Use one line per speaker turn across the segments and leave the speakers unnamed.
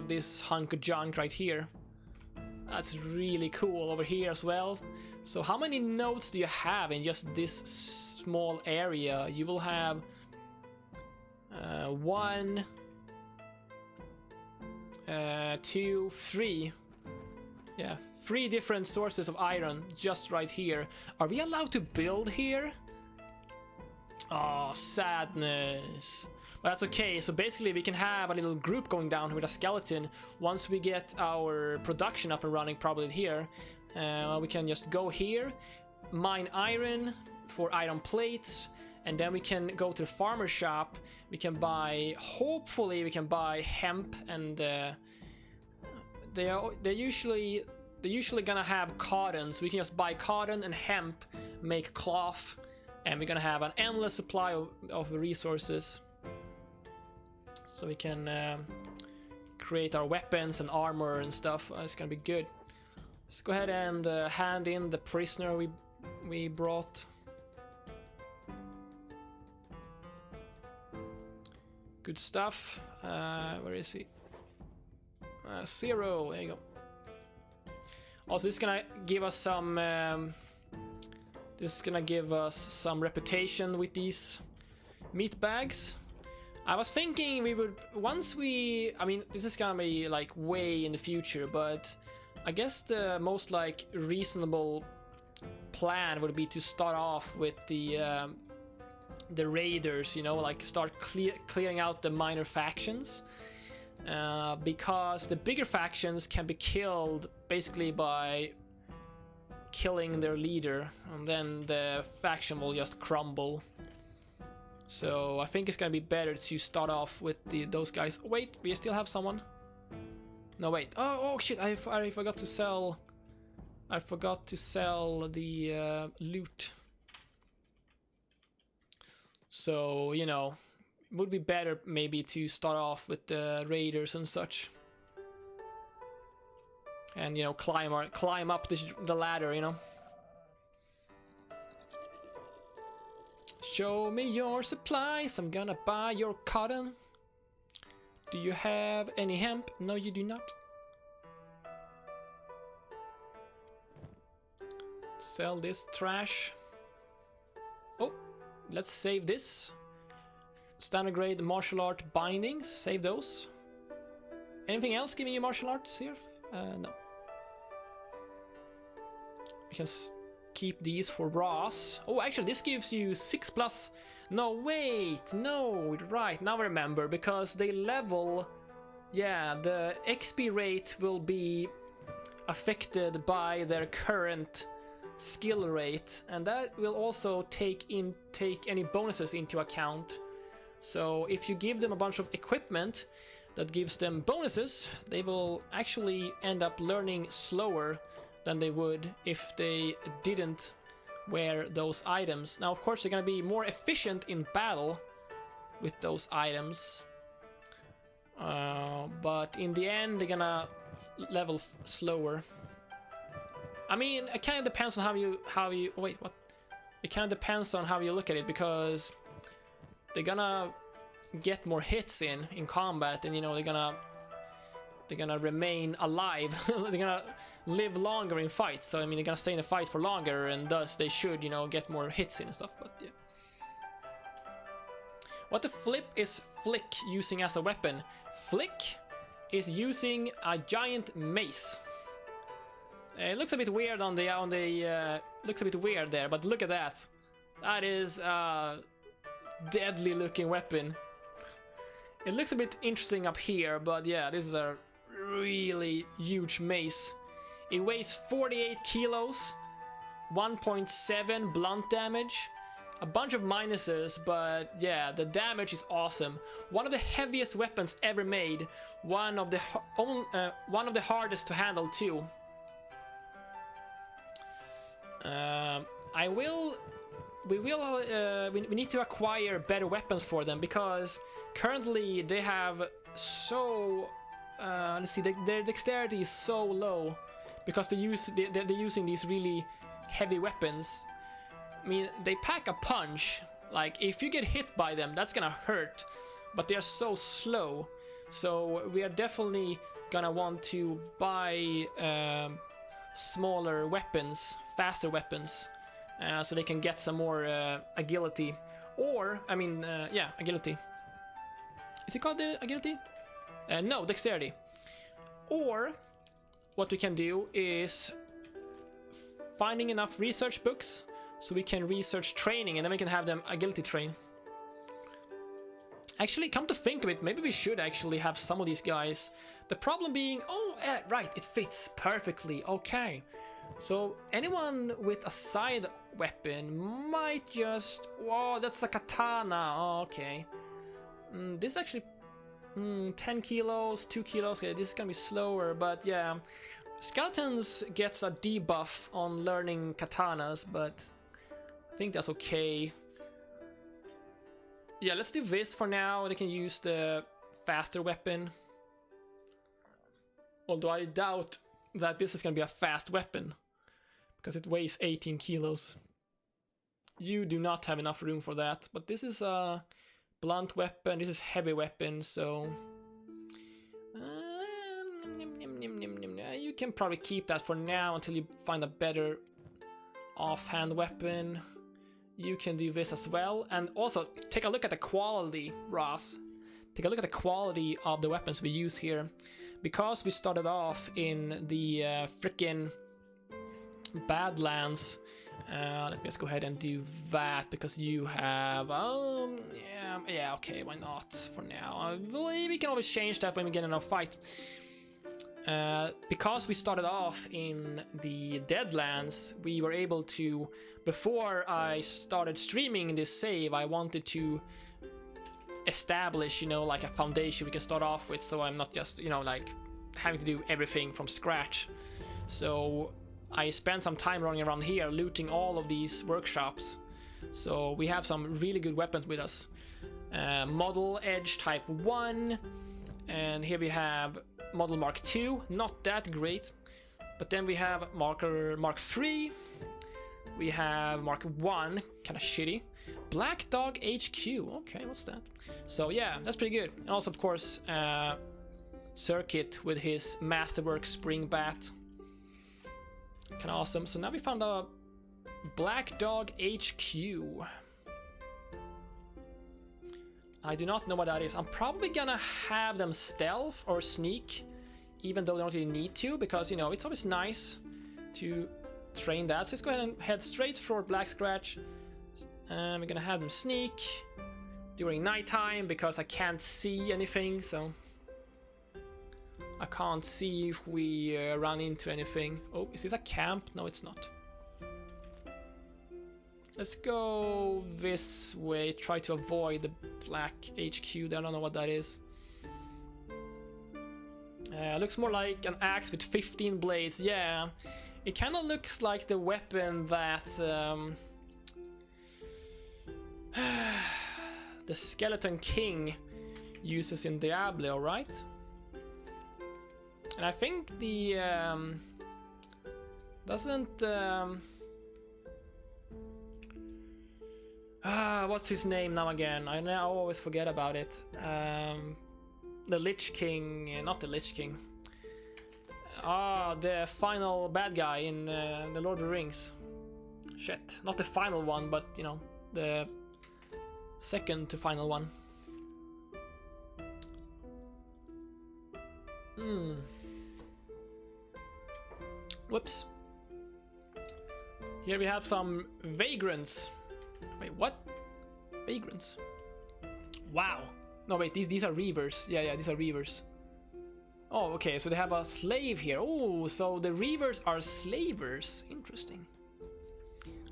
have this hunk of junk right here. That's really cool over here as well. So how many nodes do you have in just this small area? You will have 1, 2, 3. Yeah, 3 different sources of iron just right here. Are we allowed to build here? Oh, sadness. But that's okay. So basically we can have a little group going down with a skeleton. Once we get our production up and running, probably here, we can just go here, mine iron for iron plates, and then we can go to the farmer shop. We can buy, hopefully we can buy hemp, and they're usually gonna have cotton, so we can just buy cotton and hemp, make cloth, and we're gonna have an endless supply of resources. So we can create our weapons and armor and stuff. It's gonna be good. Let's go ahead and hand in the prisoner we brought. Good stuff. Where is he? 0. There you go. Also, this is gonna give us some. This is gonna give us some reputation with these meat bags. I was thinking we would, once we, I mean, this is gonna be like way in the future, but I guess the most like reasonable plan would be to start off with the raiders, you know, like start clearing out the minor factions, because the bigger factions can be killed basically by killing their leader, and then the faction will just crumble. So I think it's gonna be better to start off with those guys. Oh, wait, we still have someone. No, wait. Oh shit! I forgot to sell. I forgot to sell the loot. So you know, it would be better maybe to start off with the raiders and such, and you know, climb up the ladder. You know. Show me your supplies, I'm gonna buy your cotton. Do you have any hemp? No, you do not. Sell this trash. Oh, let's save this. Standard grade martial art bindings, save those. Anything else giving you martial arts here? No. We can keep these for Ross. Oh, actually, this gives you 6+. No, wait, no, right, now I remember, because they level. Yeah, the XP rate will be affected by their current skill rate, and that will also take any bonuses into account. So if you give them a bunch of equipment that gives them bonuses, they will actually end up learning slower than they would if they didn't wear those items. Now, of course, they're gonna be more efficient in battle with those items, but in the end, they're gonna level slower. I mean, it kind of depends on how you wait. What? It kind of depends on how you look at it, because they're gonna get more hits in combat, and you know they're gonna remain alive. They're gonna live longer in fights. So I mean, they're gonna stay in the fight for longer, and thus they should, you know, get more hits in and stuff. But yeah. What the flip is Flick using as a weapon? Flick is using a giant mace. It looks a bit weird on the looks a bit weird there, but look at that. That is a deadly looking weapon. It looks a bit interesting up here, but yeah, this is a really huge mace. It weighs 48 kilos, 1.7 blunt damage, a bunch of minuses, but yeah, the damage is awesome. One of the heaviest weapons ever made, one of the hardest to handle too. We need to acquire better weapons for them, because currently they have so let's see, their dexterity is so low because they're using these really heavy weapons. I mean, they pack a punch. Like, if you get hit by them, that's gonna hurt, but they're so slow. So we are definitely gonna want to buy smaller weapons, faster weapons, so they can get some more agility. Or, I mean, yeah, agility. Is it called agility? No, dexterity. Or what we can do is finding enough research books so we can research training, and then we can have them agility train. Actually, come to think of it, maybe we should actually have some of these guys. The problem being, oh, right, it fits perfectly. Okay, so anyone with a side weapon might just... Whoa, that's a katana. Oh, okay. This is actually 10 kilos, 2 kilos. Okay, this is gonna be slower, but yeah. Skeletons gets a debuff on learning katanas, but I think that's okay. Yeah, let's do this for now. They can use the faster weapon. Although I doubt that this is going to be a fast weapon, because it weighs 18 kilos. You do not have enough room for that. But this is a blunt weapon. This is heavy weapon, so... you can probably keep that for now until you find a better offhand weapon. You can do this as well. And also, take a look at the quality, Ross. Take a look at the quality of the weapons we use here. Because we started off in the frickin' Badlands. Let me just go ahead and do that, because you have... yeah, okay, why not for now? I believe we can always change that when we get in a fight. Because we started off in the Deadlands, we were able to, before I started streaming this save, I wanted to establish, you know, like a foundation we can start off with, so I'm not just, you know, like having to do everything from scratch. So I spent some time running around here looting all of these workshops. So we have some really good weapons with us. Model Edge Type 1, and here we have Model Mark 2, not that great. But then we have Mark 3, we have Mark 1, kind of shitty. Black Dog HQ, okay, what's that? So yeah, that's pretty good. And also, of course, Circuit with his Masterwork Spring Bat. Kind of awesome. So now we found a Black Dog HQ. I do not know what that is. I'm probably gonna have them stealth or sneak, even though they don't really need to, because, you know, it's always nice to train that. So let's go ahead and head straight for Black Scratch. We're gonna have them sneak during nighttime, because I can't see anything, so I can't see if we run into anything. Oh, is this a camp? No, it's not. Let's go this way, try to avoid the black HQ. I don't know what that is. Looks more like an axe with 15 blades. Yeah, it kind of looks like the weapon that the Skeleton King uses in Diablo, right? And I think the doesn't what's his name now again? I now always forget about it. The Lich King, not the Lich King. The final bad guy in the Lord of the Rings. Shit, not the final one, but you know, the second to final one. Whoops. Here we have some vagrants. Wait, what? Vagrants? Wow. No, wait, these are reavers. Yeah, these are reavers. Oh, okay, so they have a slave here. Oh, so the reavers are slavers. Interesting.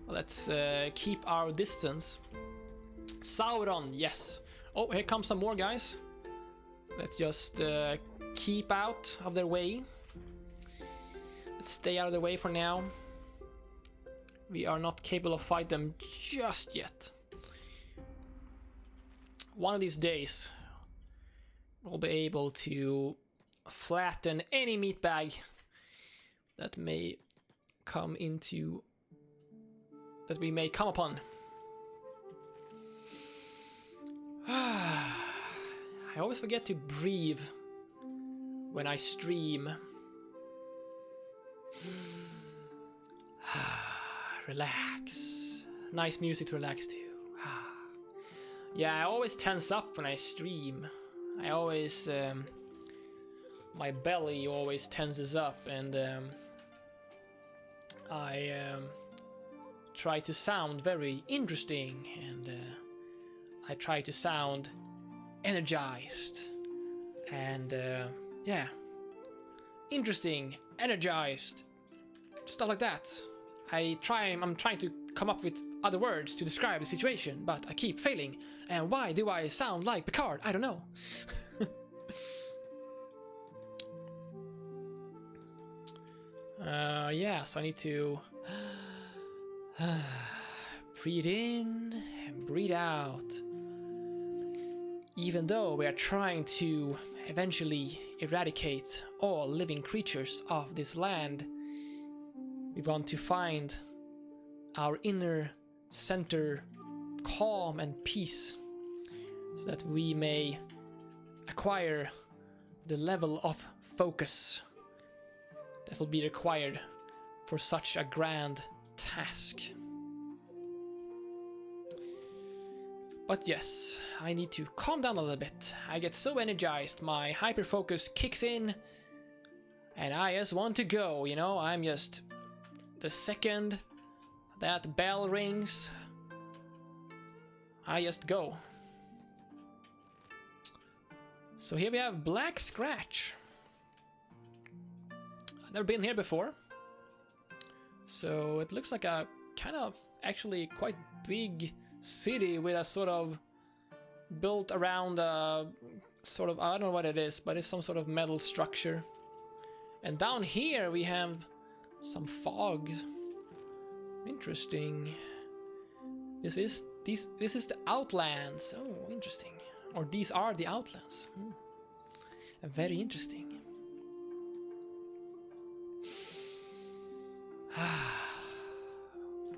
Well, let's keep our distance. Sauron, yes. Oh, here comes some more guys. Let's just keep out of their way. Let's stay out of the way for now. We are not capable of fighting them just yet. One of these days, we'll be able to flatten any meatbag that may come into... that we may come upon. I always forget to breathe when I stream. Relax. Nice music to relax to. Yeah, I always tense up when I stream. I always... my belly always tenses up, and I try to sound very interesting, and I try to sound energized, and yeah, interesting, energized, stuff like that. I'm trying to come up with other words to describe the situation, but I keep failing. And why do I sound like Picard? I don't know. Yeah, so I need to breathe in and breathe out. Even though we are trying to eventually eradicate all living creatures of this land, we want to find our inner center, calm and peace, so that we may acquire the level of focus that will be required for such a grand task. But yes, I need to calm down a little bit. I get so energized, my hyper focus kicks in, and I just want to go, you know. I'm just... the second that bell rings, I just go. So here we have Black Scratch. I've never been here before. So it looks like a kind of actually quite big city with a sort of built around a sort of, I don't know what it is, but it's some sort of metal structure. And down here we have some fog. Interesting. This is the Outlands. Oh, interesting. Or these are the Outlands. Very interesting.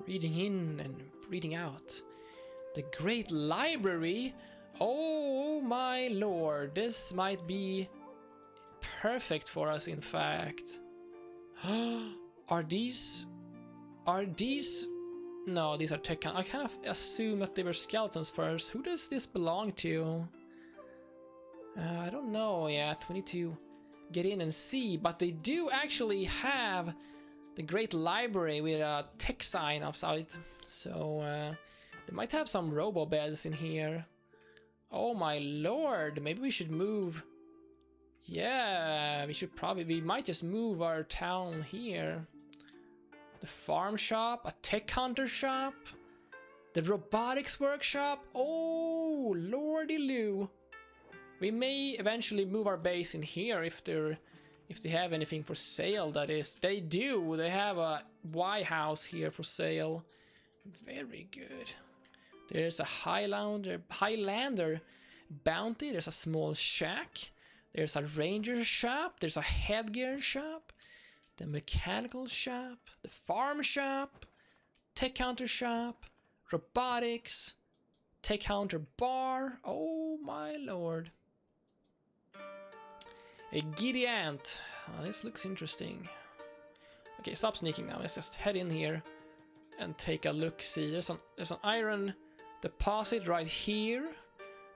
Breathing in and breathing out. The Great Library. Oh my lord, this might be perfect for us, in fact. Are these... No, these are tech... I kind of assume that they were skeletons first. Who does this belong to? I don't know yet. We need to get in and see. But they do actually have the Great Library with a tech sign outside. So they might have some robo beds in here. Oh my lord, maybe we should move. Yeah, we might just move our town here. The farm shop, a tech hunter shop, the robotics workshop. Oh, lordy loo. We may eventually move our base in here if they have anything for sale, that is. They do. They have a Y house here for sale. Very good. There's a Highlander bounty. There's a small shack. There's a ranger shop. There's a headgear shop. The mechanical shop. The farm shop. Tech counter shop. Robotics. Tech counter bar. Oh my lord. A giddy ant. Oh, this looks interesting. Okay, stop sneaking now. Let's just head in here and take a look. See, there's an iron deposit right here,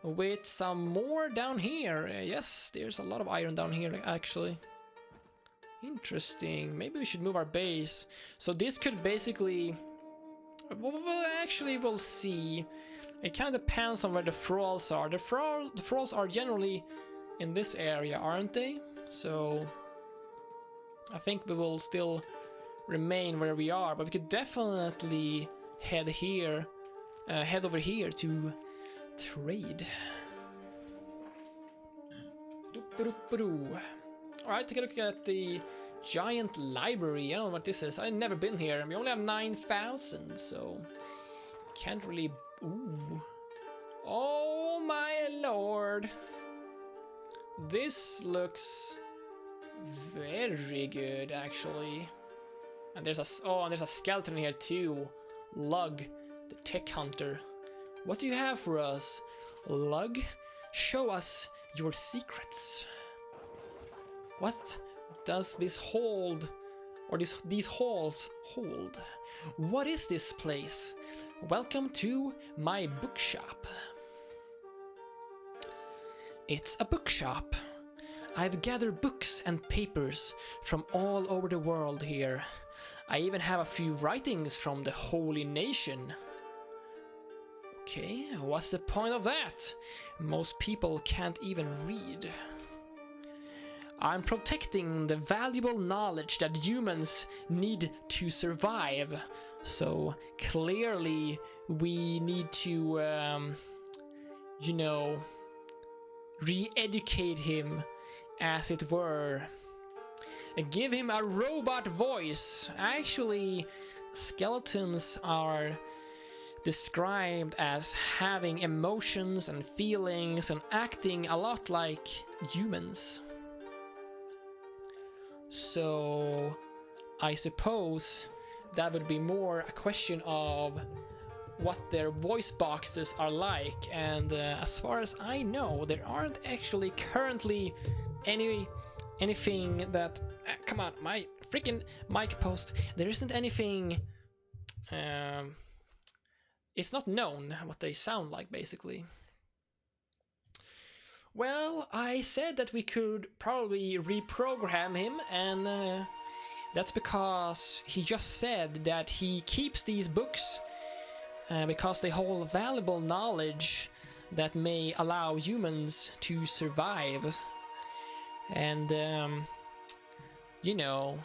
with some more down here. Yes, there's a lot of iron down here actually. Interesting. Maybe we should move our base. So this could basically... Well, we'll see. It kind of depends on where the thralls are. The thralls are generally in this area, aren't they? So I think we will still remain where we are, but we could definitely head over here to trade. Alright, take a look at the giant library. I don't know what this is. I've never been here. We only have 9,000, so can't really... Ooh. Oh my lord. This looks very good, actually. And there's a skeleton here too. Lug, the tech hunter. What do you have for us, Lug? Show us your secrets. What does this hold, or these halls hold? What is this place? Welcome to my bookshop. It's a bookshop. I've gathered books and papers from all over the world here. I even have a few writings from the Holy Nation. Okay, what's the point of that? Most people can't even read. I'm protecting the valuable knowledge that humans need to survive. So clearly we need to, you know, re-educate him, as it were. Give him a robot voice. Actually, skeletons are described as having emotions and feelings and acting a lot like humans. So I suppose that would be more a question of what their voice boxes are like, and as far as I know, there aren't actually currently anything that come on, my freaking mic post. There isn't anything. It's not known what they sound like, basically. Well, I said that we could probably reprogram him, and that's because he just said that he keeps these books because they hold valuable knowledge that may allow humans to survive. And, you know,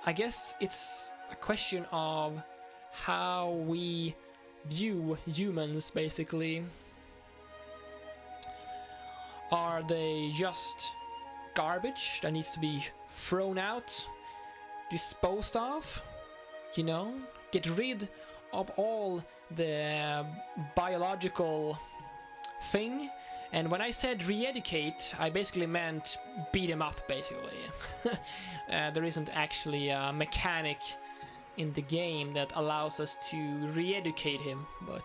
I guess it's a question of how we view humans, basically. Are they just garbage that needs to be thrown out, disposed of? You know, get rid of all the biological thing. And when I said re-educate, I basically meant beat him up, basically. There isn't actually a mechanic in the game that allows us to re-educate him, but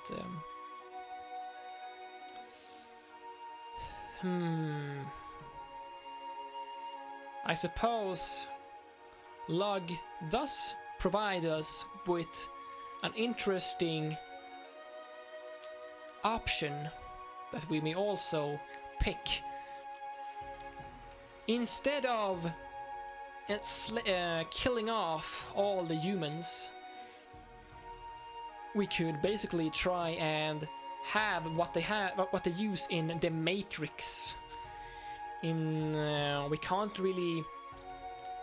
I suppose Log does provide us with an interesting option that we may also pick. Instead of killing off all the humans, we could basically try and have what they use in the Matrix. We can't really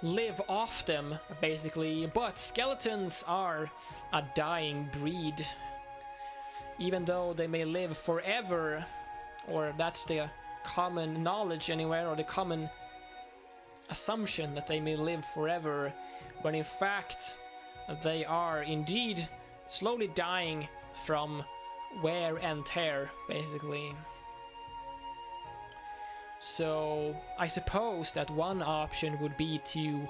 live off them, basically, but skeletons are a dying breed. Even though they may live forever, or that's the common knowledge anywhere, or the common assumption that they may live forever, when in fact they are indeed slowly dying from wear and tear, basically. So I suppose that one option would be to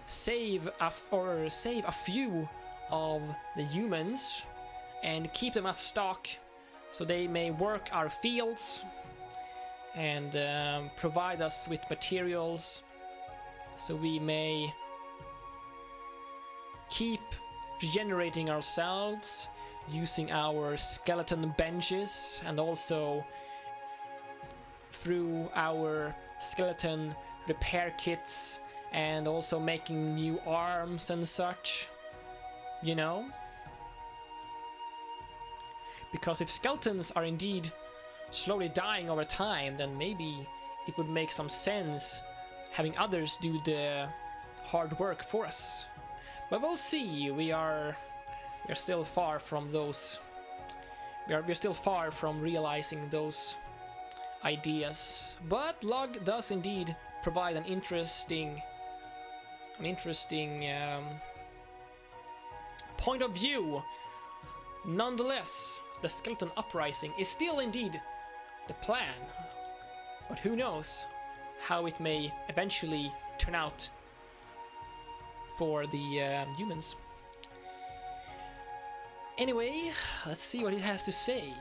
save a few of the humans and keep them as stock, so they may work our fields and provide us with materials, so we may keep regenerating ourselves using our skeleton benches, and also through our skeleton repair kits, and also making new arms and such, you know? Because if skeletons are indeed slowly dying over time, then maybe it would make some sense having others do the hard work for us. But we'll see. We are still far from those. We're still far from realizing those ideas. But Log does indeed provide an interesting point of view. Nonetheless, the skeleton uprising is still indeed the plan, but who knows how it may eventually turn out for the humans. Anyway, let's see what it has to say.